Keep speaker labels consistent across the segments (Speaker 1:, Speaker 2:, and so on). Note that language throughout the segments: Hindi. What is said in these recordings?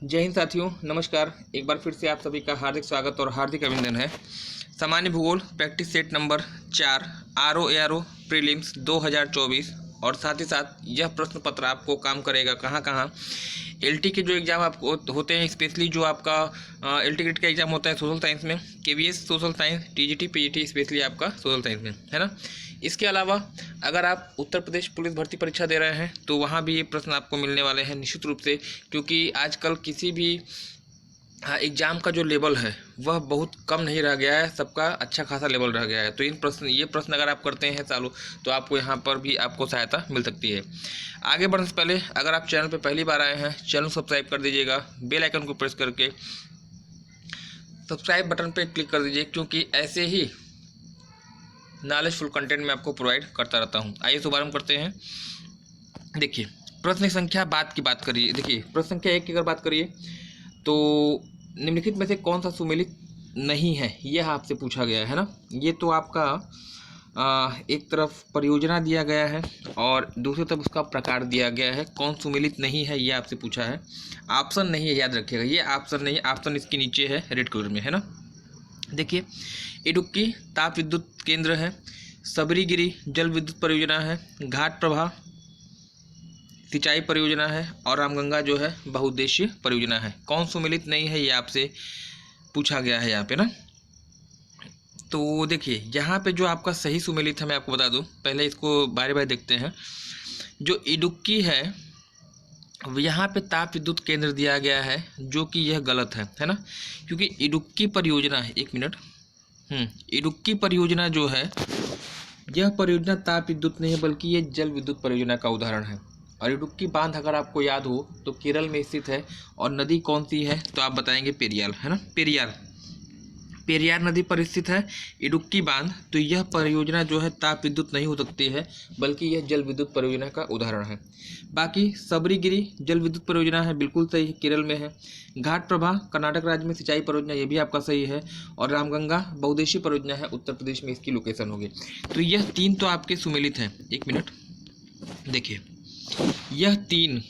Speaker 1: जय हिंद साथियों, नमस्कार। एक बार फिर से आप सभी का हार्दिक स्वागत और हार्दिक अभिनंदन है। सामान्य भूगोल practice set number 4 RO prelims 2024 और साथ ही साथ यह प्रश्न पत्र आपको काम करेगा कहाँ कहाँ। एलटी के जो एग्ज़ाम आपको होते हैं, स्पेशली जो आपका एलटी ग्रेड का एग्ज़ाम होता है सोशल साइंस में, KVS social science, TGT PGT specially आपका सोशल साइंस में, है ना। इसके अलावा अगर आप उत्तर प्रदेश पुलिस भर्ती परीक्षा दे रहे हैं तो वहाँ भी ये प्रश्न आपको मिलने वाले हैं निश्चित रूप से, क्योंकि आजकल किसी भी एग्ज़ाम का जो लेवल है वह बहुत कम नहीं रह गया है, सबका अच्छा खासा लेवल रह गया है। तो ये प्रश्न अगर आप करते हैं चालू तो आपको यहाँ पर भी आपको सहायता मिल सकती है। आगे बढ़ने से पहले अगर आप चैनल पर पहली बार आए हैं, चैनल सब्सक्राइब कर दीजिएगा, बेल आइकन को प्रेस करके सब्सक्राइब बटन पर क्लिक कर दीजिए, क्योंकि ऐसे ही नॉलेजफुल कंटेंट मैं आपको प्रोवाइड करता रहता हूँ। आइए शुभारंभ करते हैं। देखिए, प्रश्न संख्या बात की बात करिए। देखिए, प्रश्न संख्या 1 की अगर बात करिए तो निम्नलिखित में से कौन सा सुमेलित नहीं है, यह आपसे पूछा गया है ना। ये तो आपका एक तरफ परियोजना दिया गया है और दूसरी तरफ उसका प्रकार दिया गया है। कौन सुमेलित नहीं है ये आपसे पूछा है। ऑप्शन नहीं है, याद रखिएगा, ये ऑप्शन नहीं है, ऑप्शन इसके नीचे है रेड कलर में, है ना। देखिए, इडुक्की ताप विद्युत केंद्र है, सबरीगिरी जल विद्युत परियोजना है, घाट प्रभा सिंचाई परियोजना है और रामगंगा जो है बहुउद्देशीय परियोजना है। कौन सुमेलित नहीं है ये आपसे पूछा गया है यहाँ पे ना। तो देखिए, यहाँ पे जो आपका सही सुमेलित है मैं आपको बता दूँ, पहले इसको बारे बारे देखते हैं। जो इडुक्की है यहाँ पे ताप विद्युत केंद्र दिया गया है, जो कि यह गलत है ना, क्योंकि इडुक्की परियोजना है, एक मिनट, इडुक्की परियोजना जो है यह परियोजना ताप विद्युत नहीं है, बल्कि ये जल विद्युत परियोजना का उदाहरण है। और इडुक्की बांध अगर आपको याद हो तो केरल में स्थित है और नदी कौन सी है तो आप बताएंगे पेरियार, है ना। पेरियार नदी पर स्थित है इडुक्की बांध। तो यह परियोजना जो है ताप विद्युत नहीं हो सकती है, बल्कि यह जल विद्युत परियोजना का उदाहरण है। बाकी सबरीगिरी जल विद्युत परियोजना है, बिल्कुल सही है, केरल में है। घाट प्रभा कर्नाटक राज्य में सिंचाई परियोजना, ये भी आपका सही है। और रामगंगा बहुउद्देशीय परियोजना है, उत्तर प्रदेश में इसकी लोकेशन होगी। तो यह तीन तो आपके सुमेलित हैं। एक मिनट, देखिए, यह तीन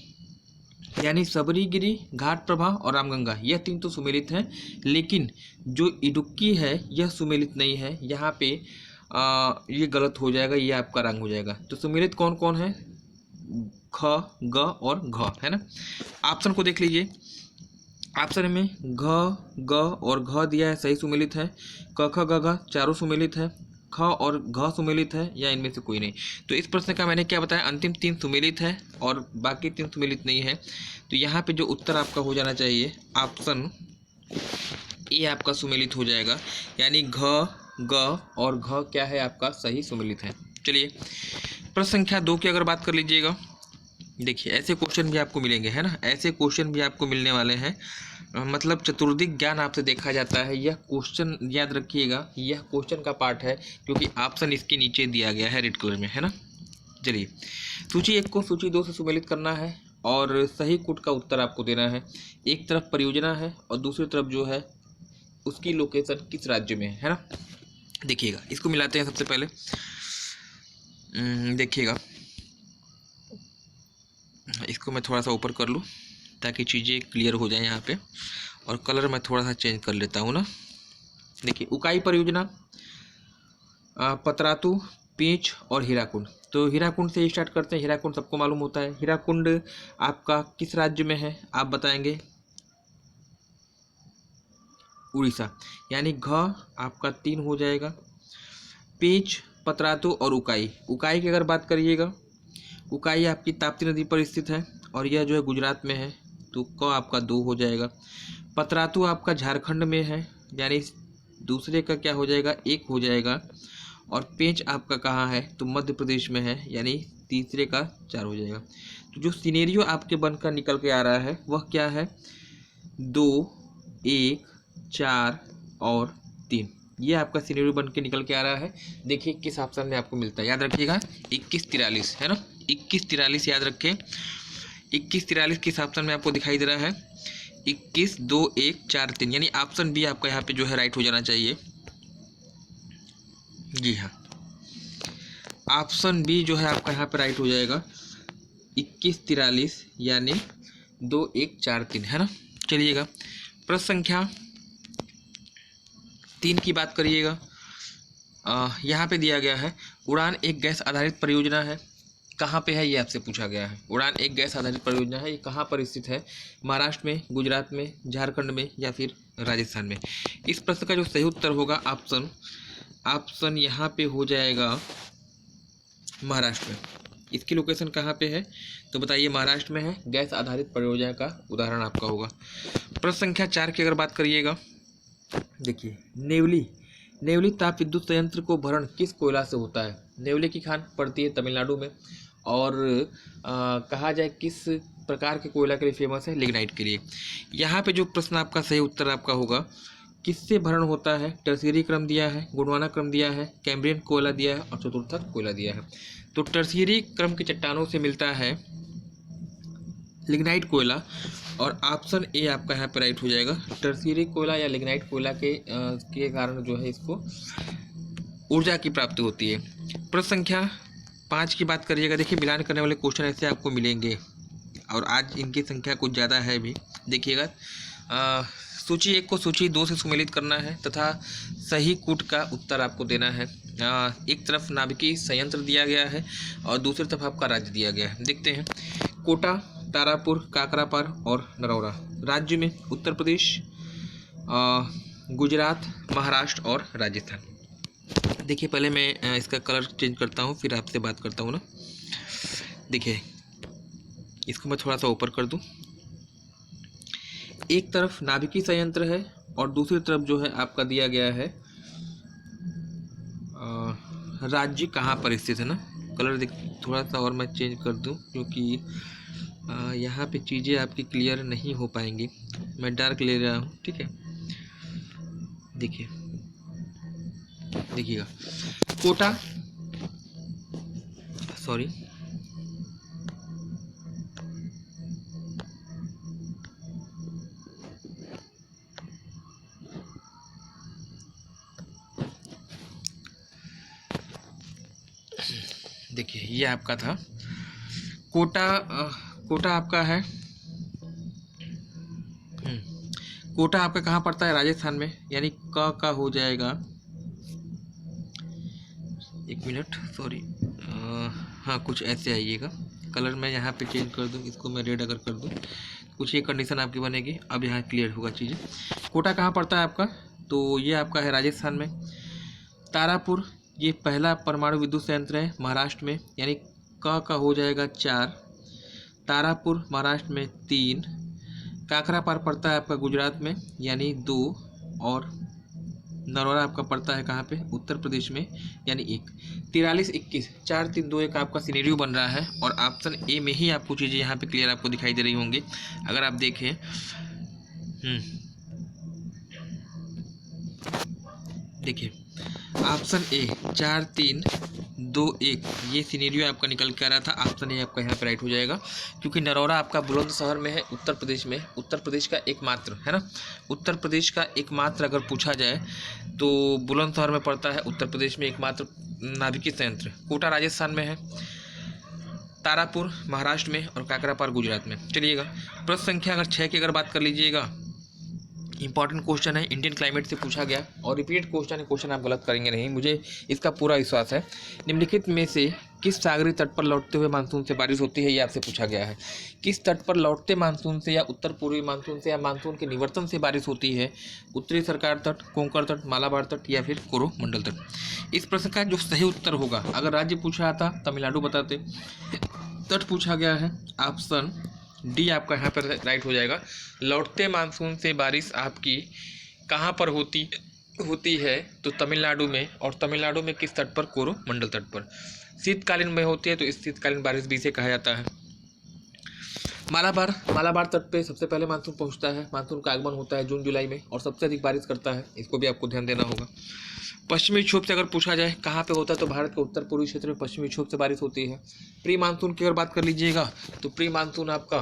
Speaker 1: यानी सबरीगिरी, घाट प्रभा और रामगंगा, यह तीन तो सुमेलित हैं, लेकिन जो इडुक्की है यह सुमेलित नहीं है। यहाँ पे ये गलत हो जाएगा, ये आपका रंग हो जाएगा। तो सुमेलित कौन कौन है? ख, ग और घ, है ना। ऑप्शन को देख लीजिए, ऑप्शन में घ, ग और घ दिया है, सही सुमेलित है। क, ख, ग, घ चारों सुमेलित है। ख और घ सुमेलित है, या इनमें से कोई नहीं। तो इस प्रश्न का मैंने क्या बताया, अंतिम तीन सुमेलित है और बाकी तीन सुमेलित नहीं है। तो यहाँ पे जो उत्तर आपका हो जाना चाहिए ऑप्शन ए आपका सुमेलित हो जाएगा, यानी घ, ग और घ क्या है आपका सही सुमेलित है। चलिए, प्रश्न संख्या 2 की अगर बात कर लीजिएगा। देखिए, ऐसे क्वेश्चन भी आपको मिलेंगे, है ना, ऐसे क्वेश्चन भी आपको मिलने वाले हैं। मतलब चतुर्दिक ज्ञान आपसे देखा जाता है। यह क्वेश्चन याद रखिएगा, यह क्वेश्चन का पार्ट है, क्योंकि ऑप्शन इसके नीचे दिया गया है रेड कलर में, है ना। चलिए, सूची 1 को सूची 2 से सुमेलित करना है और सही कूट का उत्तर आपको देना है। एक तरफ परियोजना है और दूसरी तरफ जो है उसकी लोकेशन किस राज्य में है ना। देखिएगा, इसको मिलाते हैं सबसे पहले। देखिएगा, इसको मैं थोड़ा सा ऊपर कर लूँ ताकि चीज़ें क्लियर हो जाए यहाँ पे, और कलर मैं थोड़ा सा चेंज कर लेता हूँ ना। देखिए, उकाई परियोजना, पतरातू, पेंच और हीराकुंड। तो हीराकुंड से स्टार्ट करते हैं। हीराकुंड सबको मालूम होता है। हीराकुंड आपका किस राज्य में है आप बताएंगे? उड़ीसा, यानी घ आपका 3 हो जाएगा। पेंच, पतरातू और उकाई। उकाई की अगर बात करिएगा, उकाई आपकी ताप्ती नदी पर स्थित है और यह जो है गुजरात में है, तो क आपका 2 हो जाएगा। पतरातू आपका झारखंड में है, यानी दूसरे का क्या हो जाएगा, 1 हो जाएगा। और पेंच आपका कहाँ है तो मध्य प्रदेश में है, यानी तीसरे का 4 हो जाएगा। तो जो सिनेरियो आपके बनकर निकल के आ रहा है वह क्या है, 2, 1, 4 और 3, ये आपका सिनेरियो बन के निकल के आ रहा है। देखिए किस ऑप्शन में आपको मिलता है, याद रखिएगा 2143, है ना, 2143 याद रखें। 2143 किस ऑप्शन में आपको दिखाई दे रहा है? 21, 2, 1, 4, 3, यानी ऑप्शन बी आपका यहाँ पे जो है राइट हो जाना चाहिए। जी हाँ, ऑप्शन बी जो है आपका यहाँ पे राइट हो जाएगा, 2143 यानी 2, 1, 4, 3, है ना। चलिएगा, प्रश्न संख्या 3 की बात करिएगा। यहाँ पे दिया गया है उड़ान एक गैस आधारित परियोजना है, कहाँ पे है ये आपसे पूछा गया है। उड़ान एक गैस आधारित परियोजना है, ये कहाँ पर स्थित है, महाराष्ट्र में, गुजरात में, झारखंड में या फिर राजस्थान में। इस प्रश्न का जो सही उत्तर होगा ऑप्शन यहाँ पे हो जाएगा महाराष्ट्र में। इसकी लोकेशन कहाँ पे है तो बताइए, महाराष्ट्र में है। गैस आधारित परियोजना का उदाहरण आपका होगा। प्रश्न संख्या 4 की अगर बात करिएगा, देखिए नेवली ताप विद्युत संयंत्र को भरण किस कोयला से होता है। नेवली की खान पड़ती है तमिलनाडु में, और कहा जाए किस प्रकार के कोयला के लिए फेमस है, लिग्नाइट के लिए। यहाँ पे जो प्रश्न आपका सही उत्तर आपका होगा, किससे भरण होता है, टर्शियरी क्रम दिया है, गोंडवाना क्रम दिया है, कैम्ब्रियन कोयला दिया है और चतुर्थक कोयला दिया है। तो टर्शियरी क्रम की चट्टानों से मिलता है लिग्नाइट कोयला, और ऑप्शन ए आपका यहाँ पर राइट हो जाएगा। टर्शियरी कोयला या लिग्नाइट कोयला के कारण जो है इसको ऊर्जा की प्राप्ति होती है। प्रश्न संख्या 5 की बात करिएगा। देखिए मिलान करने वाले क्वेश्चन ऐसे आपको मिलेंगे, और आज इनकी संख्या कुछ ज़्यादा है भी। देखिएगा, सूची 1 को सूची 2 से सम्मिलित करना है तथा सही कूट का उत्तर आपको देना है। एक तरफ नाभिकीय संयंत्र दिया गया है और दूसरी तरफ आपका राज्य दिया गया है। देखते हैं, कोटा, तारापुर, काकरापार और नरौरा। राज्य में उत्तर प्रदेश, गुजरात, महाराष्ट्र और राजस्थान। देखिए पहले मैं इसका कलर चेंज करता हूँ, फिर आपसे बात करता हूँ ना। देखिए इसको मैं थोड़ा सा ऊपर कर दूँ। एक तरफ नाभिकीय संयंत्र है और दूसरी तरफ जो है आपका दिया गया है राज्य कहाँ पर स्थित है ना। कलर देख थोड़ा सा और मैं चेंज कर दूँ, क्योंकि यहाँ पे चीज़ें आपकी क्लियर नहीं हो पाएंगी। मैं डार्क ले रहा हूँ, ठीक है। देखिएगा, कोटा, सॉरी, देखिए ये आपका था कोटा आपका है। कोटा आपका कहाँ पड़ता है, राजस्थान में, यानी का हो जाएगा। एक मिनट, सॉरी, हाँ कुछ ऐसे आइएगा। कलर मैं यहाँ पे चेंज कर दूँ, इसको मैं रेड अगर कर दूँ, कुछ ये कंडीशन आपकी बनेगी। अब यहाँ क्लियर होगा चीज़ें। कोटा कहाँ पड़ता है आपका, तो ये आपका है राजस्थान में। तारापुर ये पहला परमाणु विद्युत संयंत्र है महाराष्ट्र में, यानी का हो जाएगा 4। तारापुर महाराष्ट्र में 3। काकरापार पड़ता है आपका गुजरात में, यानी 2। और नरौरा आपका पड़ता है कहाँ पे, उत्तर प्रदेश में, यानी 1। 43-21, 4, 3, 2, 1 आपका सिनेरियो बन रहा है, और ऑप्शन ए में ही आपको चीज़ें यहाँ पे क्लियर आपको दिखाई दे रही होंगी अगर आप देखें। देखिए ऑप्शन ए 4, 3, 2, 1 ये सिनेरियो आपका निकल के आ रहा था। ऑप्शन ए आपका यहाँ पे राइट हो जाएगा, क्योंकि नरौरा आपका बुलंदशहर में है, उत्तर प्रदेश में। उत्तर प्रदेश का एकमात्र है ना, उत्तर प्रदेश का एकमात्र अगर पूछा जाए तो बुलंदशहर में पड़ता है, उत्तर प्रदेश में एकमात्र नाभिकीय संयंत्र। कोटा राजस्थान में है, तारापुर महाराष्ट्र में और काकरापार गुजरात में। चलिएगा, प्रश्न संख्या अगर 6 की अगर बात कर लीजिएगा, इंपॉर्टेंट क्वेश्चन है, इंडियन क्लाइमेट से पूछा गया और रिपीटेड क्वेश्चन है। क्वेश्चन आप गलत करेंगे नहीं, मुझे इसका पूरा विश्वास है। निम्नलिखित में से किस सागरीय तट पर लौटते हुए मानसून से बारिश होती है, ये आपसे पूछा गया है। किस तट पर लौटते मानसून से या उत्तर पूर्वी मानसून से या मानसून के निवर्तन से बारिश होती है, उत्तरी सरकार तट, कोंकण तट, मालाबार तट या फिर कोरोमंडल तट। इस प्रश्न का जो सही उत्तर होगा, अगर राज्य पूछा था तमिलनाडु बताते, तट पूछा गया है, ऑप्शन डी आपका यहाँ पर राइट हो जाएगा। लौटते मानसून से बारिश आपकी कहाँ पर होती है तो तमिलनाडु में, और तमिलनाडु में किस तट पर, कोरोमंडल तट पर। शीतकालीन में होती है तो इस शीतकालीन बारिश भी इसे कहा जाता है। मालाबार तट पे सबसे पहले मानसून पहुँचता है, मानसून का आगमन होता है जून जुलाई में और सबसे अधिक बारिश करता है, इसको भी आपको ध्यान देना होगा। पश्चिमी विक्षोभ से अगर पूछा जाए कहाँ पे होता है तो भारत के उत्तर पूर्वी क्षेत्र में पश्चिमी विक्षोभ से बारिश होती है। प्री मानसून की अगर बात कर लीजिएगा तो प्री मानसून आपका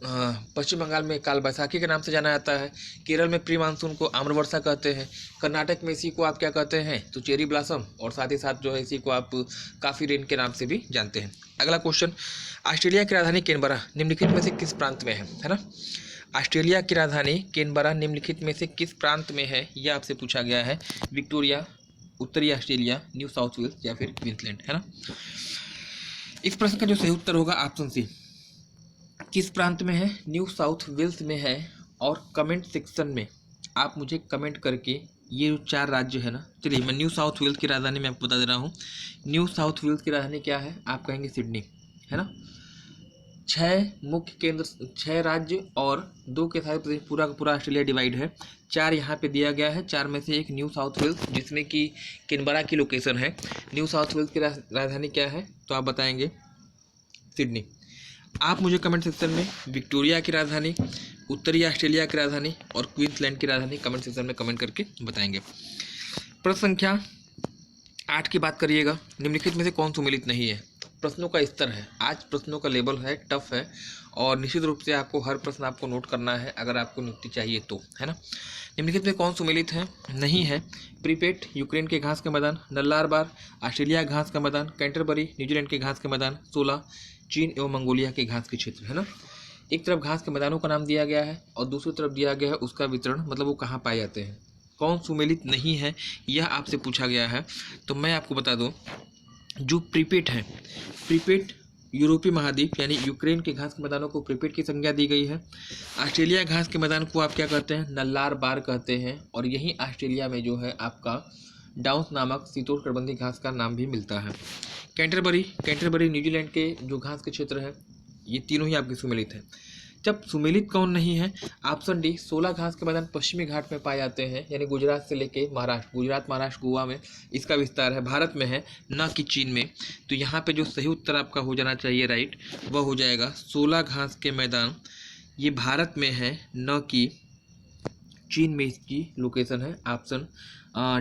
Speaker 1: पश्चिम बंगाल में काल बैसाखी के नाम से जाना जाता है। केरल में प्री मानसून को आम्र वर्षा कहते हैं। कर्नाटक में इसी को आप क्या कहते हैं, तो चेरी ब्लॉसम, और साथ ही साथ जो है इसी को आप काफ़ी रेन के नाम से भी जानते हैं। अगला क्वेश्चन, ऑस्ट्रेलिया की राजधानी कैनबरा निम्नलिखित में से किस प्रांत में है ना। ऑस्ट्रेलिया की राजधानी कैनबरा निम्नलिखित में से किस प्रांत में है, यह आपसे पूछा गया है। विक्टोरिया, उत्तरी ऑस्ट्रेलिया, न्यू साउथ वेल्स या फिर क्वींसलैंड, है ना। इस प्रश्न का जो सही उत्तर होगा ऑप्शन सी, किस प्रांत में है, न्यू साउथ वेल्स में है। और कमेंट सेक्शन में आप मुझे कमेंट करके ये जो 4 राज्य है ना, चलिए मैं न्यू साउथ वेल्स की राजधानी मैं आपको बता दे रहा हूँ। न्यू साउथ वेल्स की राजधानी क्या है, आप कहेंगे सिडनी, है ना। 6 मुख्य केंद्र, 6 राज्य और 2 के साथ पूरा का पूरा ऑस्ट्रेलिया डिवाइड है। 4 यहाँ पे दिया गया है, 4 में से एक न्यू साउथ वेल्स जिसमें कि कैनबरा की लोकेशन है। न्यू साउथ वेल्स की राजधानी क्या है, तो आप बताएंगे सिडनी। आप मुझे कमेंट सेक्शन में विक्टोरिया की राजधानी, उत्तरी ऑस्ट्रेलिया की राजधानी और क्वींसलैंड की राजधानी कमेंट सेक्शन में कमेंट करके बताएंगे। प्रश्न संख्या 8 की बात करिएगा, निम्नलिखित में से कौन सुमेलित नहीं है। प्रश्नों का स्तर है, आज प्रश्नों का लेवल है, टफ है, और निश्चित रूप से आपको हर प्रश्न आपको नोट करना है अगर आपको नियुक्ति चाहिए तो, है ना। निम्नलिखित में कौन सुमेलित है, नहीं है। प्रीपेट यूक्रेन के घास के मैदान, नल्लार बार ऑस्ट्रेलिया घास का मैदान, कैंटरबरी न्यूजीलैंड के घास के मैदान, 16 चीन एवं मंगोलिया के घास के क्षेत्र, है ना। एक तरफ घास के मैदानों का नाम दिया गया है और दूसरी तरफ दिया गया है उसका वितरण, मतलब वो कहाँ पाए जाते हैं। कौन सुमेलित नहीं है यह आपसे पूछा गया है, तो मैं आपको बता दूं, जो प्रीपेट है, प्रीपेट यूरोपीय महाद्वीप यानी यूक्रेन के घास के मैदानों को प्रीपेट की संज्ञा दी गई है। ऑस्ट्रेलिया घास के मैदान को आप क्या कहते हैं, नल्लार बार कहते हैं, और यही ऑस्ट्रेलिया में जो है आपका डाउन्स नामक शीतोष्णकटिबंधीय घास का नाम भी मिलता है। कैंटरबरी न्यूजीलैंड के जो घास के क्षेत्र है, ये तीनों ही आपके सुमेलित हैं। जब सुमेलित कौन नहीं है, ऑप्शन डी, 16 घास के मैदान पश्चिमी घाट में पाए जाते हैं, यानी गुजरात से लेके महाराष्ट्र, गुजरात, महाराष्ट्र, गोवा में इसका विस्तार है, भारत में है, न कि चीन में। तो यहाँ पे जो सही उत्तर आपका हो जाना चाहिए राइट, वह हो जाएगा 16 घास के मैदान, ये भारत में है, न कि चीन में इसकी लोकेशन है। ऑप्शन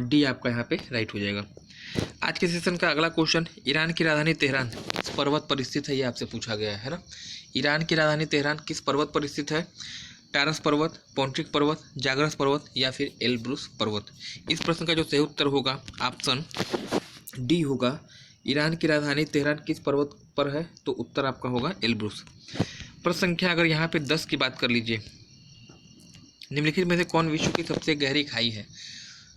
Speaker 1: डी आपका यहाँ पे राइट हो जाएगा। आज के सेशन का अगला क्वेश्चन, ईरान की राजधानी तेहरान किस पर्वत पर स्थित है, ये आपसे पूछा गया है ना। ईरान की राजधानी तेहरान किस पर्वत पर स्थित है, टारस पर्वत, पॉन्ट्रिक पर्वत, जागरस पर्वत या फिर एल्ब्रुस पर्वत। इस प्रश्न का जो सही उत्तर होगा ऑप्शन डी होगा, ईरान की राजधानी तेहरान किस पर्वत पर है, तो उत्तर आपका होगा एल्ब्रुस। प्रश्न संख्या अगर यहाँ पे 10 की बात कर लीजिए, निम्नलिखित में से कौन विश्व की सबसे गहरी खाई है।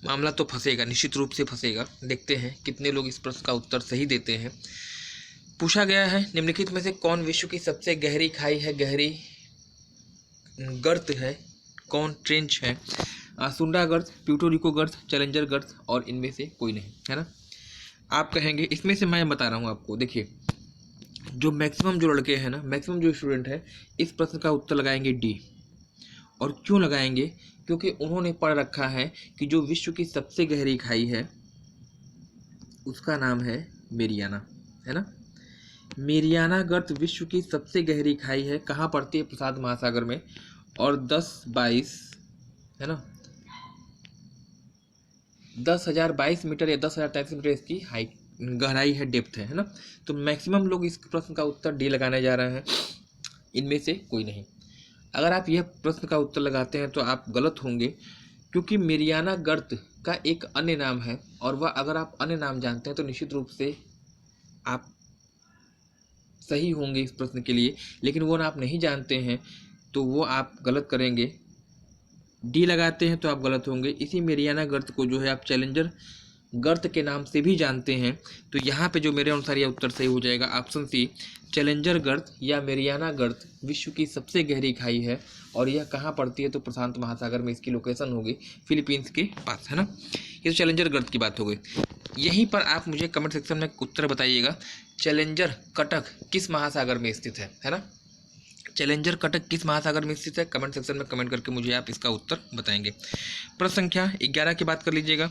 Speaker 1: मामला तो फंसेगा, निश्चित रूप से फंसेगा। देखते हैं कितने लोग इस प्रश्न का उत्तर सही देते हैं। पूछा गया है निम्नलिखित में से कौन विश्व की सबसे गहरी खाई है, गहरी गर्त है, कौन ट्रेंच है। सुंडा गर्त, प्यूर्टो रिको गर्त, चैलेंजर गर्त और इनमें से कोई नहीं, है ना। आप कहेंगे इसमें से मैं बता रहा हूँ आपको। देखिए जो मैक्सिमम जो लड़के हैं ना, मैक्सिमम जो स्टूडेंट है, इस प्रश्न का उत्तर लगाएंगे डी। और क्यों लगाएंगे, क्योंकि उन्होंने पढ़ रखा है कि जो विश्व की सबसे गहरी खाई है उसका नाम है मेरियाना, है ना। मेरियाना गर्त विश्व की सबसे गहरी खाई है, कहाँ पड़ती है, प्रशांत महासागर में, और 10,022 है ना, 10,022 मीटर या 10,033 मीटर इसकी हाइट गहराई है, डेप्थ है ना। तो मैक्सिमम लोग इस प्रश्न का उत्तर डी लगाने जा रहे हैं, इनमें से कोई नहीं। अगर आप यह प्रश्न का उत्तर लगाते हैं तो आप गलत होंगे, क्योंकि मेरियाना गर्त का एक अन्य नाम है, और वह अगर आप अन्य नाम जानते हैं तो निश्चित रूप से आप सही होंगे इस प्रश्न के लिए, लेकिन वो ना आप नहीं जानते हैं तो वो आप गलत करेंगे। डी लगाते हैं तो आप गलत होंगे। इसी मेरियाना गर्त को जो है आप चैलेंजर गर्त के नाम से भी जानते हैं, तो यहाँ पे जो मेरे अनुसार यह उत्तर सही हो जाएगा ऑप्शन सी, चैलेंजर गर्त या मेरियाना गर्त विश्व की सबसे गहरी खाई है, और यह कहाँ पड़ती है, तो प्रशांत महासागर में इसकी लोकेशन होगी, फिलीपींस के पास, है ना। ये तो चैलेंजर गर्त की बात हो गई। यहीं पर आप मुझे कमेंट सेक्शन में उत्तर बताइएगा, चैलेंजर कटक किस महासागर में स्थित है ना। चैलेंजर कटक किस महासागर में स्थित है, कमेंट सेक्शन में कमेंट करके मुझे आप इसका उत्तर बताएंगे। प्रश्न संख्या 11 की बात कर लीजिएगा,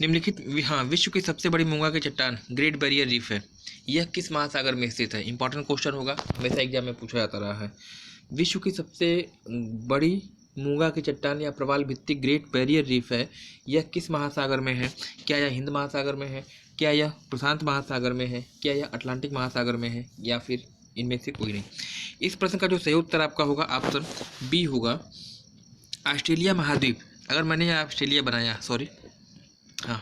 Speaker 1: निम्नलिखित विश्व की सबसे बड़ी मूंगा की चट्टान ग्रेट बैरियर रीफ है, यह किस महासागर में स्थित है। इंपॉर्टेंट क्वेश्चन होगा, हमेशा एग्जाम में पूछा जाता रहा है। विश्व की सबसे बड़ी मूंगा की चट्टान या प्रवाल भित्ति ग्रेट बैरियर रीफ है, यह किस महासागर में है। क्या यह हिंद महासागर में है, क्या यह प्रशांत महासागर में है, क्या यह अटलांटिक महासागर में है, या फिर इनमें से कोई नहीं। इस प्रश्न का जो सही उत्तर आपका होगा ऑप्शन बी होगा, ऑस्ट्रेलिया महाद्वीप। अगर मैंने यहाँ ऑस्ट्रेलिया बनाया, सॉरी, हाँ,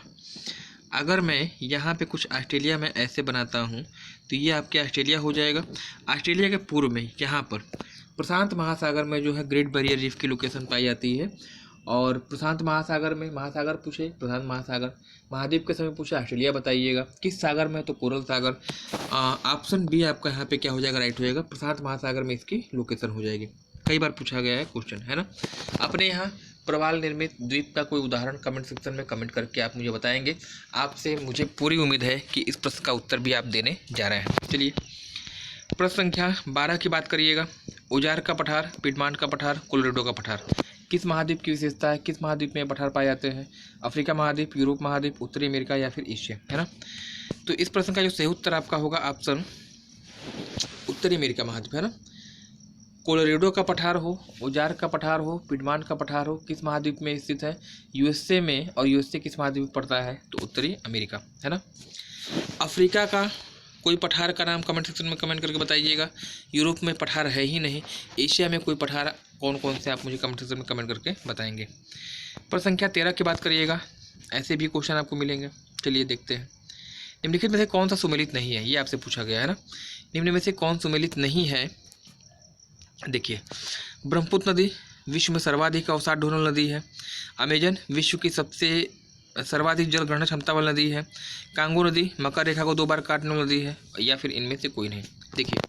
Speaker 1: अगर मैं यहाँ पे कुछ ऑस्ट्रेलिया में ऐसे बनाता हूँ तो ये आपके ऑस्ट्रेलिया हो जाएगा। ऑस्ट्रेलिया के पूर्व में यहाँ पर प्रशांत महासागर में जो है ग्रेट बैरियर रीफ की लोकेशन पाई जाती है। और प्रशांत महासागर में, महासागर पूछे प्रशांत महासागर, महाद्वीप के समय पूछे ऑस्ट्रेलिया बताइएगा, किस सागर में, तो कोरल सागर। ऑप्शन बी आपका यहाँ पे क्या हो जाएगा, राइट हो जाएगा, प्रशांत महासागर में इसकी लोकेशन हो जाएगी। कई बार पूछा गया है क्वेश्चन, है ना। अपने यहाँ प्रवाल निर्मित द्वीप का कोई उदाहरण कमेंट सेक्शन में कमेंट करके आप मुझे बताएंगे। आपसे मुझे पूरी उम्मीद है कि इस प्रश्न का उत्तर भी आप देने जा रहे हैं। चलिए प्रश्न संख्या 12 की बात करिएगा। ओजार का पठार, पिडमांट का पठार, कोलोराडो का पठार किस महाद्वीप की विशेषता है, किस महाद्वीप में पठार पाए जाते हैं? अफ्रीका महाद्वीप, यूरोप महाद्वीप, उत्तरी अमेरिका या फिर एशिया, है ना। तो इस प्रश्न का जो सही उत्तर आपका होगा ऑप्शन उत्तरी अमेरिका महाद्वीप, है ना। कोलोराडो का पठार हो, ओजार का पठार हो, पिडमांट का पठार हो, किस महाद्वीप में स्थित है? यूएसए में। और यूएसए किस महाद्वीप में पड़ता है? तो उत्तरी अमेरिका, है ना। अफ्रीका का कोई पठार का नाम कमेंट सेक्शन में कमेंट करके बताइएगा। यूरोप में पठार है ही नहीं। एशिया में कोई पठार कौन कौन से आप मुझे कमेंट सेक्शन में कमेंट करके बताएंगे। प्रश्न संख्या 13 की बात करिएगा। ऐसे भी क्वेश्चन आपको मिलेंगे। चलिए देखते हैं। निम्नलिखित में से कौन सा सुमेलित नहीं है, ये आपसे पूछा गया है ना। निम्न में से कौन सुमेलित नहीं है? देखिए, ब्रह्मपुत्र नदी विश्व में सर्वाधिक अवसाद ढोने नदी है। अमेजन विश्व की सबसे सर्वाधिक जल ग्रहण क्षमता वाली नदी है। कांगो नदी मकर रेखा को 2 बार काटने वाली नदी है, या फिर इनमें से कोई नहीं। देखिए,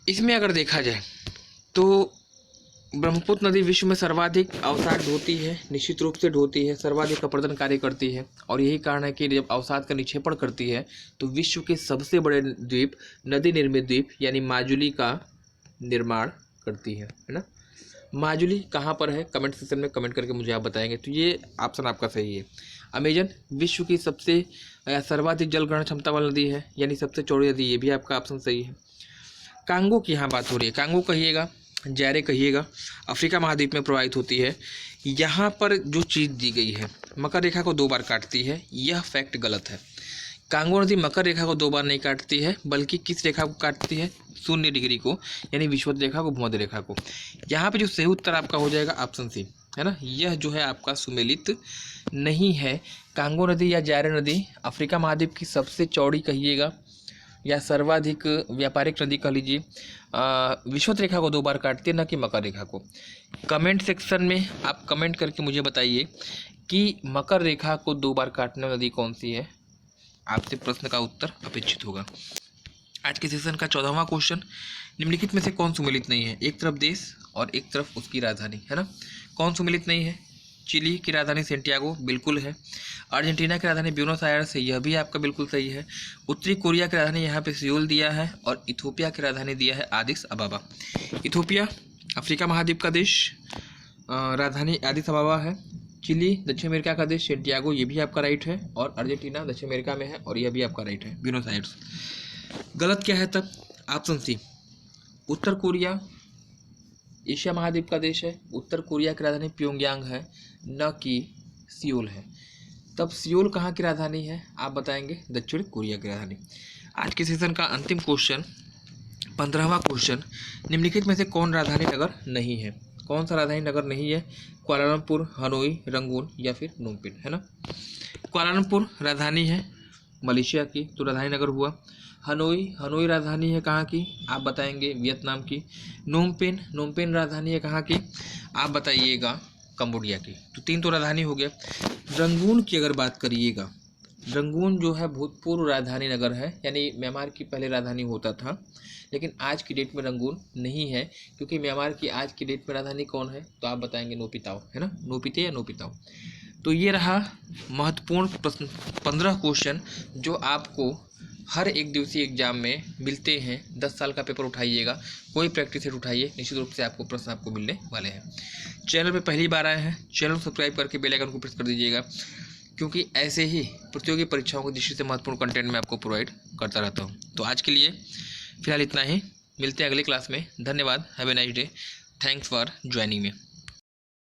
Speaker 1: इसमें अगर देखा जाए तो ब्रह्मपुत्र नदी विश्व में सर्वाधिक अवसाद ढोती है, निश्चित रूप से ढोती है, सर्वाधिक अपर्दन कार्य करती है। और यही कारण है कि जब अवसाद का निक्षेपण करती है तो विश्व के सबसे बड़े द्वीप, नदी निर्मित द्वीप यानी माजुली का निर्माण करती है ना। माजुली कहाँ पर है? कमेंट सेक्शन में कमेंट करके मुझे आप बताएंगे। तो ये ऑप्शन आपका सही है। अमेजन विश्व की सबसे सर्वाधिक जल ग्रहण क्षमता वाली नदी है, यानी सबसे चौड़ी नदी, ये भी आपका ऑप्शन सही है। कांगो की यहाँ बात हो रही है, कांगो कहिएगा, जायरे कहिएगा, अफ्रीका महाद्वीप में प्रवाहित होती है। यहाँ पर जो चीज़ दी गई है, मकर रेखा को 2 बार काटती है, यह फैक्ट गलत है। कांगो नदी मकर रेखा को 2 बार नहीं काटती है, बल्कि किस रेखा को काटती है? 0 डिग्री को, यानी विषुवत रेखा को, भूमध्य रेखा को। यहाँ पे जो सही उत्तर आपका हो जाएगा ऑप्शन सी, है ना। यह जो है आपका सुमेलित नहीं है। कांगो नदी या जायरे नदी अफ्रीका महाद्वीप की सबसे चौड़ी कहिएगा या सर्वाधिक व्यापारिक नदी कह लीजिए, विषुवत रेखा को 2 बार काटती है, न कि मकर रेखा को। कमेंट सेक्शन में आप कमेंट करके मुझे बताइए कि मकर रेखा को 2 बार काटने वाली नदी कौन सी है। आपसे प्रश्न का उत्तर अपेक्षित होगा। आज के सेशन का 14वां क्वेश्चन, निम्नलिखित में से कौन सुमेलित नहीं है? एक तरफ देश और एक तरफ उसकी राजधानी, है ना। कौन सुमेलित नहीं है? चिली की राजधानी सेंटियागो, बिल्कुल है। अर्जेंटीना की राजधानी ब्यूनस आयर्स है, यह भी आपका बिल्कुल सही है। उत्तरी कोरिया की राजधानी यहाँ पे सियोल दिया है, और इथोपिया की राजधानी दिया है आदिस अबाबा। इथोपिया अफ्रीका महाद्वीप का देश, राजधानी आदिस अबाबा है। चिली दक्षिण अमेरिका का देश, सेंटियागो, ये भी आपका राइट है। और अर्जेंटीना दक्षिण अमेरिका में है, और यह भी आपका राइट है, ब्यूनस आयर्स। गलत क्या है तब? ऑप्शन सी, उत्तर कोरिया एशिया महाद्वीप का देश है। उत्तर कोरिया की राजधानी प्योंगयांग है, न कि सियोल है। तब सियोल कहाँ की राजधानी है? आप बताएंगे, दक्षिण कोरिया की राजधानी। आज के सेशन का अंतिम क्वेश्चन, 15वां क्वेश्चन, निम्नलिखित में से कौन राजधानी नगर नहीं है? कौन सा राजधानी नगर नहीं है? कुआलालंपुर, हनोई, रंगून या फिर नोमपेन, है ना। कुआलालंपुर राजधानी है मलेशिया की, तो राजधानी नगर हुआ। हनोई राजधानी है कहाँ की? आप बताएंगे, वियतनाम की। नोमपेन राजधानी है कहाँ की? आप बताइएगा, कंबोडिया की। तो 3 तो राजधानी हो गया। रंगून की अगर बात करिएगा, रंगून जो है भूतपूर्व राजधानी नगर है, यानी म्यांमार की पहले राजधानी होता था, लेकिन आज की डेट में रंगून नहीं है, क्योंकि म्यांमार की आज की डेट में राजधानी कौन है? तो आप बताएंगे नोपिताओ, है ना, नोपिते या नोपिताओ। तो ये रहा महत्वपूर्ण प्रश्न, 15 क्वेश्चन जो आपको हर एक दिवसीय एग्जाम में मिलते हैं। 10 साल का पेपर उठाइएगा, कोई प्रैक्टिस सेट उठाइए, निश्चित रूप से आपको प्रश्न आपको मिलने वाले हैं। चैनल पे पहली बार आए हैं, चैनल को सब्सक्राइब करके बेल आइकन को प्रेस कर दीजिएगा, क्योंकि ऐसे ही प्रतियोगी परीक्षाओं की दृष्टि से महत्वपूर्ण कंटेंट मैं आपको प्रोवाइड करता रहता हूँ। तो आज के लिए फिलहाल इतना ही, मिलते हैं अगले क्लास में। धन्यवाद, have a nice day, thanks for joining me.